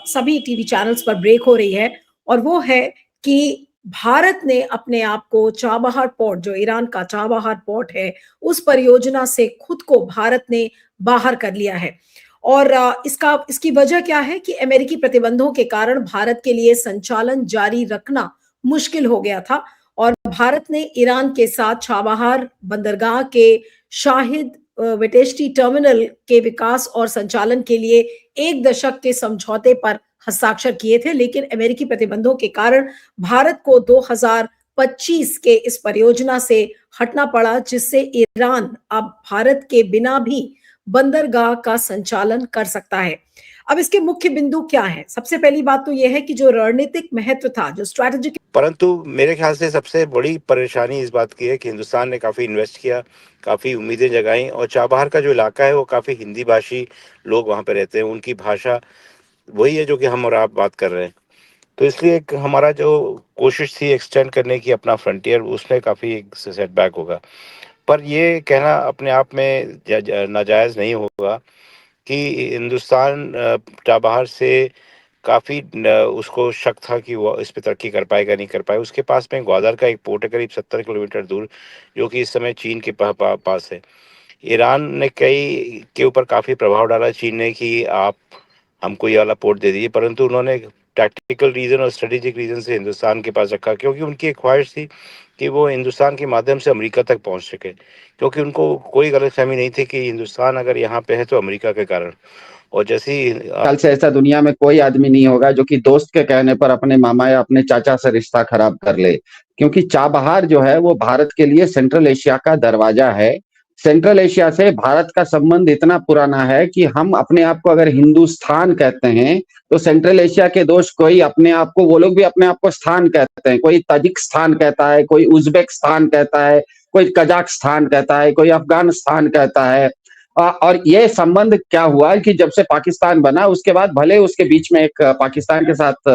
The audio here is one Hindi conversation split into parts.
सभी टीवी चैनल्स पर ब्रेक हो रही है, और वो है कि भारत ने अपने आप को चाबहार पोर्ट, जो ईरान का चाबहार पोर्ट है, उस परियोजना से खुद को भारत ने बाहर कर लिया है। और इसकी वजह क्या है कि अमेरिकी प्रतिबंधों के कारण भारत के लिए संचालन जारी रखना मुश्किल हो गया था, और भारत ने ईरान के साथ चाबहार बंदरगाह के शाहिद वेटेश्ती टर्मिनल के विकास और संचालन के लिए 1 दशक के समझौते पर हस्ताक्षर किए थे, लेकिन अमेरिकी प्रतिबंधों के कारण भारत को 2025 के इस परियोजना से हटना पड़ा, जिससे ईरान अब भारत के बिना भी बंदरगाह का संचालन कर सकता है। अब इसके मुख्य बिंदु क्या हैं? सबसे पहली बात तो यह है कि जो रणनीतिक महत्व था, जो स्ट्रैटेजिक, परंतु मेरे ख्याल से सबसे बड़ी परेशानी इस बात की है कि हिंदुस्तान ने काफ़ी इन्वेस्ट किया, काफ़ी उम्मीदें जगाई, और चाबहार का जो इलाका है वो काफ़ी हिंदी भाषी लोग वहाँ पे रहते हैं, उनकी भाषा वही है जो कि हम और आप बात कर रहे हैं। तो इसलिए एक हमारा जो कोशिश थी एक्सटेंड करने की अपना फ्रंटियर, उसमें काफ़ी एक सेटबैक होगा। पर ये कहना अपने आप में नाजायज़ नहीं होगा कि हिंदुस्तान चाबहार से काफ़ी उसको शक था कि वो इस पे तरक्की कर पाएगा, नहीं कर पाएगा। उसके पास में ग्वादर का एक पोर्ट है करीब 70 किलोमीटर दूर, जो कि इस समय चीन के पास है। ईरान ने कई के ऊपर काफ़ी प्रभाव डाला चीन ने कि आप हमको ये वाला पोर्ट दे दीजिए, परंतु उन्होंने टैक्टिकल रीज़न और स्ट्रेटेजिक रीज़न से हिंदुस्तान के पास रखा, क्योंकि उनकी एक ख्वाहिश थी कि वो हिंदुस्तान के माध्यम से अमेरिका तक पहुंच सके, क्योंकि उनको कोई गलतफहमी नहीं थी कि हिंदुस्तान अगर यहाँ पे है तो अमेरिका के कारण। और जैसे ही कल से ऐसा दुनिया में कोई आदमी नहीं होगा जो कि दोस्त के कहने पर अपने मामा या अपने चाचा से रिश्ता खराब कर ले, क्योंकि चाबहार जो है वो भारत के लिए सेंट्रल एशिया का दरवाजा है। सेंट्रल एशिया से भारत का संबंध इतना पुराना है कि हम अपने आप को अगर हिंदुस्तान कहते हैं तो सेंट्रल एशिया के दोस्त कोई अपने आप को, वो लोग भी अपने आप को स्थान कहते हैं। कोई ताजिकिस्तान कहता है, कोई उज्बेकिस्तान कहता है, कोई कजाकिस्तान कहता है, कोई अफगानिस्तान कहता है। और ये संबंध क्या हुआ कि जब से पाकिस्तान बना उसके बाद भले उसके बीच में एक पाकिस्तान के साथ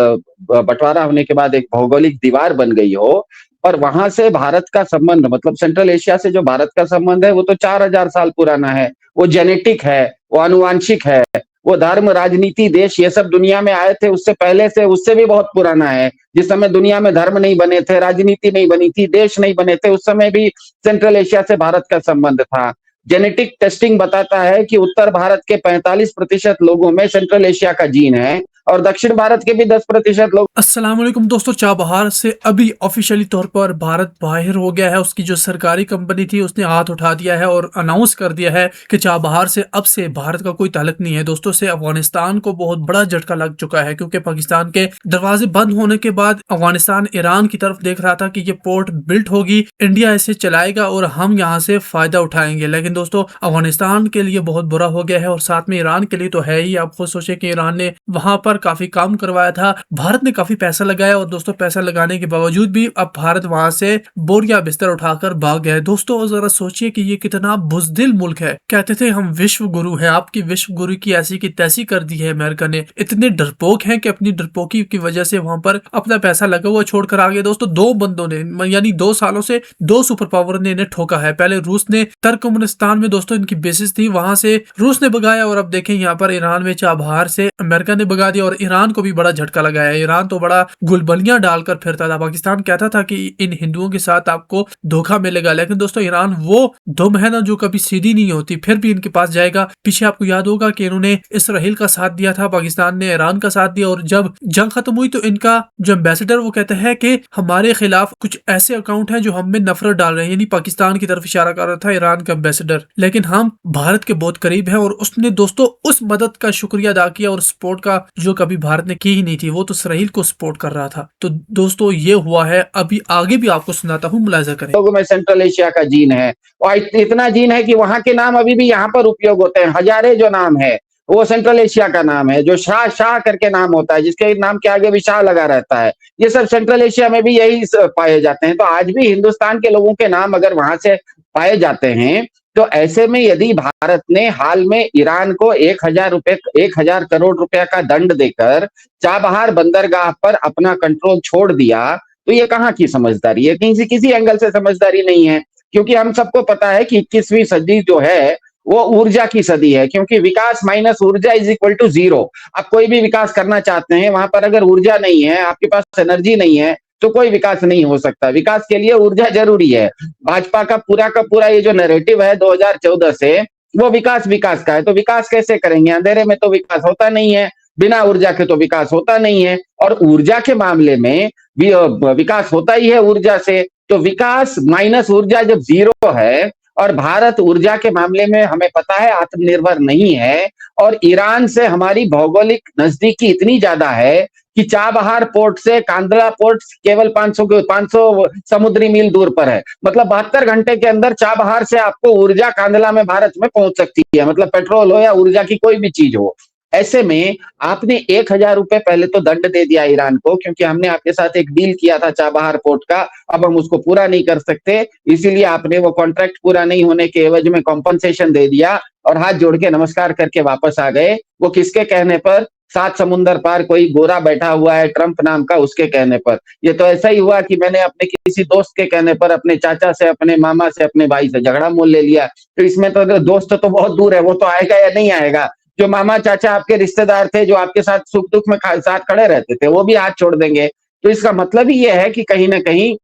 बंटवारा होने के बाद एक भौगोलिक दीवार बन गई हो, और वहां से भारत का संबंध, मतलब सेंट्रल एशिया से जो भारत का संबंध है वो तो 4000 साल पुराना है। वो जेनेटिक है, वो आनुवांशिक है, वो धर्म, राजनीति, देश, ये सब दुनिया में आए थे उससे पहले से, उससे भी बहुत पुराना है। जिस समय दुनिया में धर्म नहीं बने थे, राजनीति नहीं बनी थी, देश नहीं बने थे, उस समय भी सेंट्रल एशिया से भारत का संबंध था। जेनेटिक टेस्टिंग बताता है कि उत्तर भारत के 45% लोगों में सेंट्रल एशिया का जीन है, और दक्षिण भारत के भी 10% लोग। अस्सलाम वालेकुम दोस्तों, चाबहार से अभी ऑफिशियली तौर पर भारत बाहर हो गया है। उसकी जो सरकारी कंपनी थी उसने हाथ उठा दिया है और अनाउंस कर दिया है कि चाबहार से अब से भारत का कोई ताल्लुक नहीं है। दोस्तों, से अफगानिस्तान को बहुत बड़ा झटका लग चुका है, क्योंकि पाकिस्तान के दरवाजे बंद होने के बाद अफगानिस्तान ईरान की तरफ देख रहा था कि ये पोर्ट बिल्ट होगी, इंडिया इसे चलाएगा और हम यहाँ से फायदा उठाएंगे। लेकिन दोस्तों, अफगानिस्तान के लिए बहुत बुरा हो गया है, और साथ में ईरान के लिए तो है ही। आप खुद सोचे कि ईरान ने वहां पर काफी काम करवाया था, भारत ने काफी पैसा लगाया, और दोस्तों पैसा लगाने के बावजूद भी अब भारत वहां से बोरिया बिस्तर उठाकर भाग गया है। दोस्तों, जरा सोचिए कि ये कितना बुजदिल मुल्क है। कहते थे हम विश्व गुरु है, आपकी विश्व गुरु की ऐसी की तैसी कर दी है अमेरिका ने। इतने डरपोक हैं कि अपनी डरपोकी की वजह से वहां पर अपना पैसा लगा हुआ छोड़कर आ गए। दोस्तों, 2 बंदों ने, यानी 2 सालों से 2 सुपर पावर ने इन्हें ठोका है। पहले रूस ने तुर्कमेनिस्तान में दोस्तों इनकी बेसिस थी, वहां से रूस ने भगाया, और अब देखें यहाँ पर ईरान में चाबहार से अमेरिका ने भगा दिया, और ईरान को भी बड़ा झटका लगाया। ईरान तो बड़ा गुलबलियां डालकर फिरता था। पाकिस्तान कहता था कि इन हिंदुओं के साथ आपको धोखा मिलेगा, लेकिन दोस्तों ईरान वो दुम है ना जो कभी सीधी नहीं होती, फिर भी इनके पास जाएगा। पीछे आपको याद होगा कि इन्होंने इसराइल का साथ दिया था, पाकिस्तान ने ईरान का साथ दिया, और जब जंग खत्म हुई तो इनका जो एम्बेसडर वो कहते हैं कि हमारे खिलाफ कुछ ऐसे अकाउंट हैं जो हमें नफरत डाल रहे हैं, यानी पाकिस्तान की तरफ इशारा कर रहा था ईरान का एम्बेसडर। लेकिन हम भारत के बहुत करीब हैं, और उसने दोस्तों उस मदद का शुक्रिया अदा किया, और सपोर्ट का जो कभी भारत ने की ही नहीं थी, वो तो इसराइल को सपोर्ट कर रहा था। तो दोस्तों ये हुआ है, अभी आगे भी आपको सुनाता हूँ, मुलाजा करें। लोगों में सेंट्रल एशिया का जीन है, और इतना जीन है कि वहां के नाम अभी भी यहाँ पर उपयोग होते हैं। हजारे जो नाम है वो सेंट्रल एशिया का नाम है। जो शाह शाह करके नाम होता है, जिसके नाम के आगे भी शाह लगा रहता है, ये सब सेंट्रल एशिया में भी यही पाए जाते हैं। तो आज भी हिंदुस्तान के लोगों के नाम अगर वहां से पाए जाते हैं, तो ऐसे में यदि भारत ने हाल में ईरान को 1000 करोड़ रुपया का दंड देकर चाबहार बंदरगाह पर अपना कंट्रोल छोड़ दिया, तो ये कहाँ की समझदारी है? किसी एंगल से समझदारी नहीं है, क्योंकि हम सबको पता है कि 21वीं सदी जो है वो ऊर्जा की सदी है, क्योंकि विकास माइनस ऊर्जा इज इक्वल टू जीरो। आप कोई भी विकास करना चाहते हैं, वहां पर अगर ऊर्जा नहीं है, आपके पास एनर्जी नहीं है, तो कोई विकास नहीं हो सकता। विकास के लिए ऊर्जा जरूरी है। भाजपा का पूरा ये जो नैरेटिव है 2014 से, वो विकास विकास का है। तो विकास कैसे करेंगे? अंधेरे में तो विकास होता नहीं है, बिना ऊर्जा के तो विकास होता नहीं है। और ऊर्जा के मामले में भी विकास होता ही है ऊर्जा से। तो विकास माइनस ऊर्जा जब जीरो है, और भारत ऊर्जा के मामले में हमें पता है आत्मनिर्भर नहीं है, और ईरान से हमारी भौगोलिक नजदीकी इतनी ज्यादा है कि चाबहार पोर्ट से कांदला पोर्ट केवल 500 समुद्री मील दूर पर है। मतलब 72 घंटे के अंदर चाबहार से आपको ऊर्जा कांदला में भारत में पहुंच सकती है, मतलब पेट्रोल हो या ऊर्जा की कोई भी चीज हो। ऐसे में आपने 1,000 रुपए पहले तो दंड दे दिया ईरान को, क्योंकि हमने आपके साथ एक डील किया था चाबहार पोर्ट का, अब हम उसको पूरा नहीं कर सकते, इसीलिए आपने वो कॉन्ट्रैक्ट पूरा नहीं होने के एवज में कॉम्पनसेशन दे दिया और हाथ जोड़ के नमस्कार करके वापस आ गए। वो किसके कहने पर? 7 समुंदर पार कोई गोरा बैठा हुआ है ट्रंप नाम का, उसके कहने पर। ये तो ऐसा ही हुआ कि मैंने अपने किसी दोस्त के कहने पर अपने चाचा से, अपने मामा से, अपने भाई से झगड़ा मोल ले लिया। तो इसमें तो दोस्त तो बहुत दूर है, वो तो आएगा या नहीं आएगा। जो मामा चाचा आपके रिश्तेदार थे, जो आपके साथ सुख दुख में साथ खड़े रहते थे, वो भी हाथ छोड़ देंगे। तो इसका मतलब ही यह है कि कहीं ना कहीं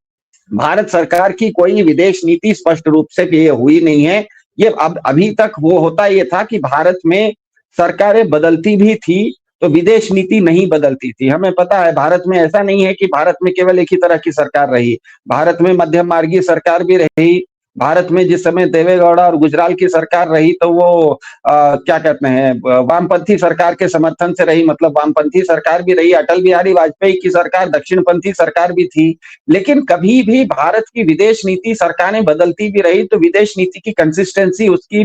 भारत सरकार की कोई विदेश नीति स्पष्ट रूप से ये हुई नहीं है। ये अब अभी तक वो होता ये था कि भारत में सरकारें बदलती भी थी तो विदेश नीति नहीं बदलती थी। हमें पता है भारत में ऐसा नहीं है कि भारत में केवल एक ही तरह की सरकार रही। भारत में मध्यम मार्गी सरकार भी रही। भारत में जिस समय देवेगौड़ा और गुजराल की सरकार रही तो वो क्या कहते हैं, वामपंथी सरकार के समर्थन से रही, मतलब वामपंथी सरकार भी रही। अटल बिहारी वाजपेयी की सरकार दक्षिणपंथी सरकार भी थी। लेकिन कभी भी भारत की विदेश नीति सरकारें बदलती भी रही तो विदेश नीति की कंसिस्टेंसी, उसकी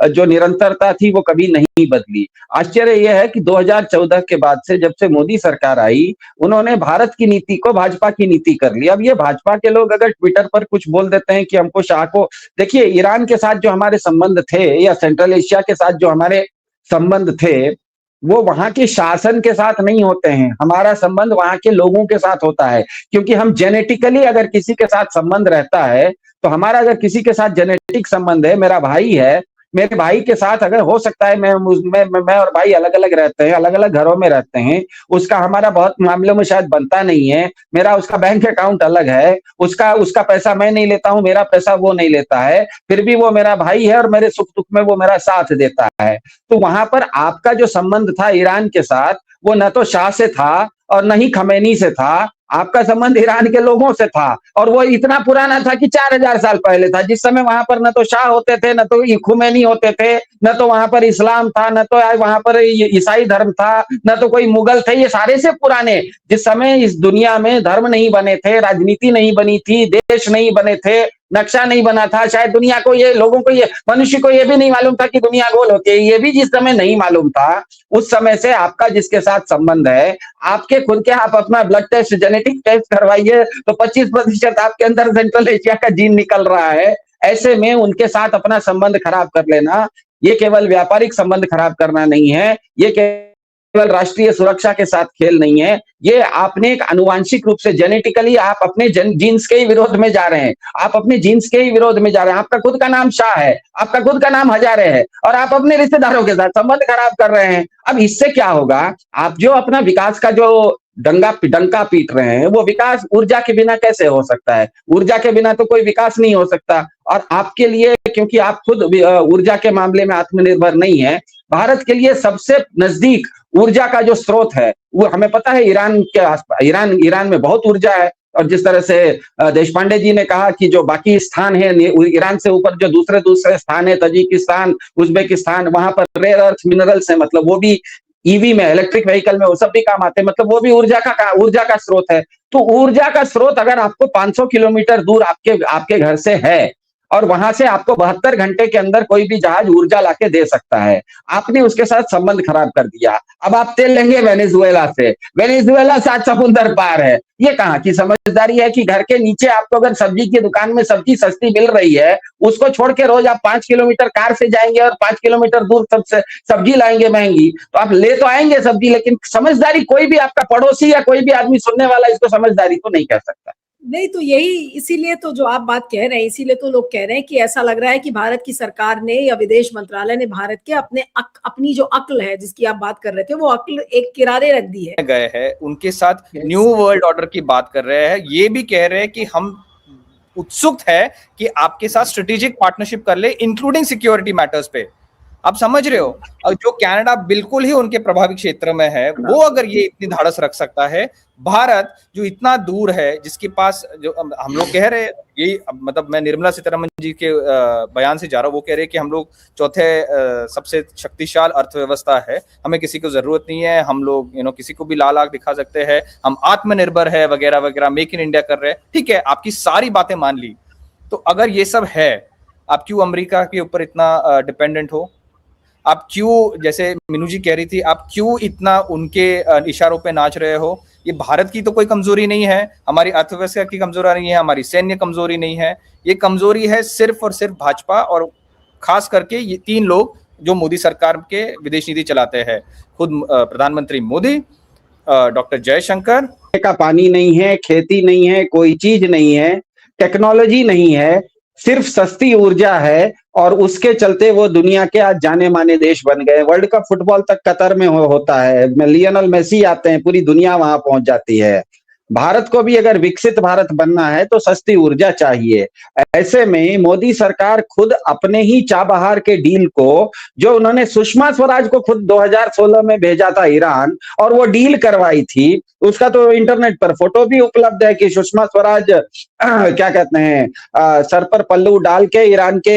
जो निरंतरता थी, वो कभी नहीं बदली। आश्चर्य यह है कि 2014 के बाद से, जब से मोदी सरकार आई, उन्होंने भारत की नीति को भाजपा की नीति कर लिया। अब ये भाजपा के लोग अगर ट्विटर पर कुछ बोल देते हैं कि हमको शाह को, देखिए ईरान के साथ जो हमारे संबंध थे या सेंट्रल एशिया के साथ जो हमारे संबंध थे, वो वहां के शासन के साथ नहीं होते हैं। हमारा संबंध वहां के लोगों के साथ होता है, क्योंकि हम जेनेटिकली अगर किसी के साथ संबंध रहता है तो हमारा अगर किसी के साथ जेनेटिक संबंध है, मेरा भाई है, मेरे भाई के साथ अगर हो सकता है मैं और भाई अलग अलग रहते हैं, अलग अलग घरों में रहते हैं, उसका हमारा बहुत मामलों में शायद बनता नहीं है, मेरा उसका बैंक अकाउंट अलग है, उसका पैसा मैं नहीं लेता हूं, मेरा पैसा वो नहीं लेता है, फिर भी वो मेरा भाई है और मेरे सुख दुख में वो मेरा साथ देता है। तो वहां पर आपका जो संबंध था ईरान के साथ, वो न तो शाह से था और न ही खमैनी से था। आपका संबंध ईरान के लोगों से था, और वो इतना पुराना था कि 4000 साल पहले था, जिस समय वहां पर न तो शाह होते थे, न तो खुमैनी होते थे, न तो वहां पर इस्लाम था, न तो वहां पर ईसाई धर्म था, न तो कोई मुगल थे। ये सारे से पुराने, जिस समय इस दुनिया में धर्म नहीं बने थे, राजनीति नहीं बनी थी, देश नहीं बने थे, नक्शा नहीं बना था, शायद दुनिया को, ये लोगों को, ये मनुष्य को ये भी नहीं मालूम था कि दुनिया गोल होती है, ये भी जिस समय नहीं मालूम था, उस समय से आपका जिसके साथ संबंध है, आपके खुद के, आप अपना ब्लड टेस्ट, जेनेटिक टेस्ट करवाइए तो 25% आपके अंदर सेंट्रल एशिया का जीन निकल रहा है। ऐसे में उनके साथ अपना संबंध खराब कर लेना, ये केवल व्यापारिक संबंध खराब करना नहीं है, ये केवल राष्ट्रीय सुरक्षा के साथ खेल नहीं है, ये आपने एक आनुवांशिक रूप से, जेनेटिकली आप अपने जीन्स के ही विरोध में जा रहे हैं, आप अपने जीन्स के ही विरोध में जा रहे हैं। आपका खुद का नाम शाह है, आपका खुद का नाम हजारे है, और आप अपने रिश्तेदारों के साथ संबंध खराब कर रहे हैं। अब इससे क्या होगा? आप जो अपना विकास का जो डंका पीट रहे हैं, वो विकास ऊर्जा के बिना कैसे हो सकता है? ऊर्जा के बिना तो कोई विकास नहीं हो सकता। और आपके लिए, क्योंकि आप खुद ऊर्जा के मामले में आत्मनिर्भर नहीं है, भारत के लिए सबसे नजदीक ऊर्जा का जो स्रोत है, वो हमें पता है ईरान के आसपास, ईरान में बहुत ऊर्जा है। और जिस तरह से देश पांडे जी ने कहा कि जो बाकी स्थान है ईरान से ऊपर, जो दूसरे स्थान है, तजिकिस्तान, उज्बेकिस्तान, वहां पर रेयर अर्थ मिनरल्स है, मतलब वो भी ईवी में, इलेक्ट्रिक व्हीकल में, वो सब भी काम आते हैं, मतलब वो भी ऊर्जा का स्रोत है। तो ऊर्जा का स्रोत अगर आपको 500 किलोमीटर दूर आपके घर से है, और वहां से आपको 72 घंटे के अंदर कोई भी जहाज ऊर्जा लाके दे सकता है, आपने उसके साथ संबंध खराब कर दिया। अब आप तेल लेंगे वेनेजुएला से, वेनेजुएला 7 समुंदर पार है। ये कहाँ की समझदारी है कि घर के नीचे आपको अगर सब्जी की दुकान में सब्जी सस्ती मिल रही है, उसको छोड़ के रोज आप 5 किलोमीटर कार से जाएंगे और 5 किलोमीटर दूर सबसे सब्जी लाएंगे महंगी, तो आप ले तो आएंगे सब्जी, लेकिन समझदारी कोई भी आपका पड़ोसी या कोई भी आदमी सुनने वाला इसको समझदारी तो नहीं कह सकता। नहीं तो यही, इसीलिए तो जो आप बात कह रहे हैं, इसीलिए तो लोग कह रहे हैं कि ऐसा लग रहा है कि भारत की सरकार ने या विदेश मंत्रालय ने भारत के अपनी जो अक्ल है जिसकी आप बात कर रहे थे, वो अक्ल एक किनारे रख दी है। गए हैं उनके साथ न्यू वर्ल्ड ऑर्डर की बात कर रहे हैं, ये भी कह रहे हैं कि हम उत्सुक है कि आपके साथ स्ट्रेटेजिक पार्टनरशिप कर ले, इंक्लूडिंग सिक्योरिटी मैटर्स पे। आप समझ रहे हो, जो कनाडा बिल्कुल ही उनके प्रभावित क्षेत्र में है, वो अगर ये इतनी धाड़स रख सकता है, भारत जो इतना दूर है, जिसके पास जो हम लोग कह रहे हैं, यही मतलब मैं निर्मला सीतारमण जी के बयान से जा रहा हूँ, वो कह रहे हैं कि हम लोग चौथे सबसे शक्तिशाली अर्थव्यवस्था है, हमें किसी को जरूरत नहीं है, हम लोग किसी को भी लाल आंख दिखा सकते हैं, हम आत्मनिर्भर है वगैरह वगैरह, मेक इन इंडिया कर रहे हैं। ठीक है, आपकी सारी बातें मान ली, तो अगर ये सब है, आप क्यों अमेरिका के ऊपर इतना डिपेंडेंट हो? आप क्यों, जैसे मीनू जी कह रही थी, आप क्यों इतना उनके इशारों पे नाच रहे हो? ये भारत की तो कोई कमजोरी नहीं है, हमारी अर्थव्यवस्था की कमजोरी नहीं है, हमारी सैन्य कमजोरी नहीं है, ये कमजोरी है सिर्फ और सिर्फ भाजपा और खास करके ये तीन लोग जो मोदी सरकार के विदेश नीति चलाते हैं, खुद प्रधानमंत्री मोदी, डॉक्टर जयशंकर। का पानी नहीं है, खेती नहीं है, कोई चीज नहीं है, टेक्नोलॉजी नहीं है, सिर्फ सस्ती ऊर्जा है, और उसके चलते वो दुनिया के आज जाने माने देश बन गए। वर्ल्ड कप फुटबॉल तक कतर में होता है, लियोनेल मेसी आते हैं, पूरी दुनिया वहां पहुंच जाती है। भारत को भी अगर विकसित भारत बनना है तो सस्ती ऊर्जा चाहिए। ऐसे में मोदी सरकार खुद अपने ही चाबहार के डील को, जो उन्होंने सुषमा स्वराज को खुद 2016 में भेजा था ईरान, और वो डील करवाई थी, उसका तो इंटरनेट पर फोटो भी उपलब्ध है कि सुषमा स्वराज क्या कहते हैं, सर पर पल्लू डाल के ईरान के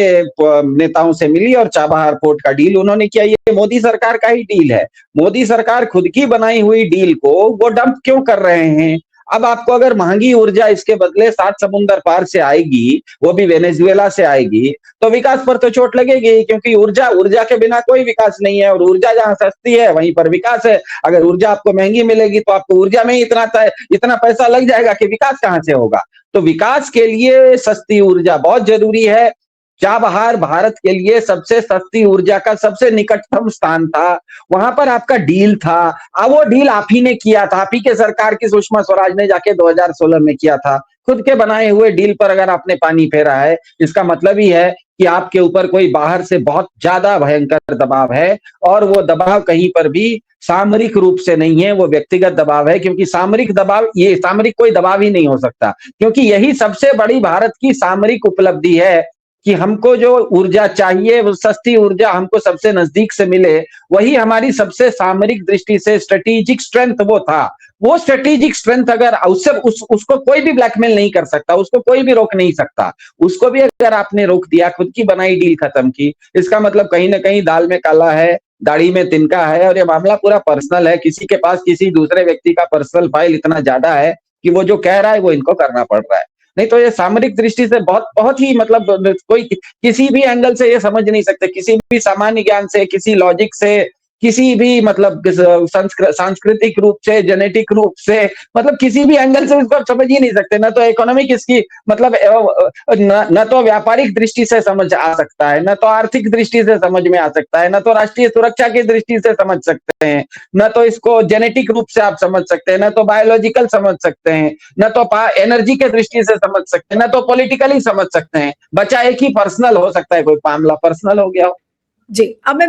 नेताओं से मिली और चाबहार पोर्ट का डील उन्होंने किया। ये मोदी सरकार का ही डील है। मोदी सरकार खुद की बनाई हुई डील को वो डंप क्यों कर रहे हैं? अब आपको अगर महंगी ऊर्जा इसके बदले 7 समुंदर पार से आएगी, वो भी वेनेजुएला से आएगी, तो विकास पर तो चोट लगेगी, क्योंकि ऊर्जा के बिना कोई विकास नहीं है, और ऊर्जा जहां सस्ती है वहीं पर विकास है। अगर ऊर्जा आपको महंगी मिलेगी तो आपको ऊर्जा में ही इतना पैसा लग जाएगा कि विकास कहां से होगा। तो विकास के लिए सस्ती ऊर्जा बहुत जरूरी है। चाबहार भारत के लिए सबसे सस्ती ऊर्जा का सबसे निकटतम स्थान था, वहां पर आपका डील था। अब वो डील आप ही ने किया था, आप ही के सरकार की सुषमा स्वराज ने जाके 2016 में किया था। खुद के बनाए हुए डील पर अगर आपने पानी फेरा है, इसका मतलब ही है कि आपके ऊपर कोई बाहर से बहुत ज्यादा भयंकर दबाव है, और वो दबाव कहीं पर भी सामरिक रूप से नहीं है, वो व्यक्तिगत दबाव है। क्योंकि सामरिक कोई दबाव ही नहीं हो सकता, क्योंकि यही सबसे बड़ी भारत की सामरिक उपलब्धि है कि हमको जो ऊर्जा चाहिए, वो सस्ती ऊर्जा हमको सबसे नजदीक से मिले। वही हमारी सबसे सामरिक दृष्टि से स्ट्रेटेजिक स्ट्रेंथ वो था। वो स्ट्रेटेजिक स्ट्रेंथ अगर उसको कोई भी ब्लैकमेल नहीं कर सकता, उसको कोई भी रोक नहीं सकता। उसको भी अगर आपने रोक दिया, खुद की बनाई डील खत्म की, इसका मतलब कहीं ना कहीं दाल में काला है, दाढ़ी में तिनका है, और ये मामला पूरा पर्सनल है। किसी के पास किसी दूसरे व्यक्ति का पर्सनल फाइल इतना ज्यादा है कि वो जो कह रहा है वो इनको करना पड़ रहा है। नहीं तो ये सामरिक दृष्टि से बहुत बहुत ही मतलब कोई किसी भी एंगल से ये समझ नहीं सकते, किसी भी सामान्य ज्ञान से, किसी लॉजिक से, किसी भी मतलब सांस्कृतिक रूप से, जेनेटिक रूप से, मतलब किसी भी एंगल से इसको समझ ही नहीं सकते। न तो इकोनॉमिक इसकी मतलब न तो व्यापारिक दृष्टि से समझ आ सकता है, न तो आर्थिक दृष्टि से समझ में आ सकता है, न तो राष्ट्रीय सुरक्षा की दृष्टि से समझ सकते हैं, न तो इसको जेनेटिक रूप से आप समझ सकते हैं, न तो बायोलॉजिकल समझ सकते हैं, न तो एनर्जी के दृष्टि से समझ सकते हैं, न तो पॉलिटिकली समझ सकते हैं। बचा एक ही पर्सनल हो सकता है, कोई मामला पर्सनल हो गया हो। जी, अब मैं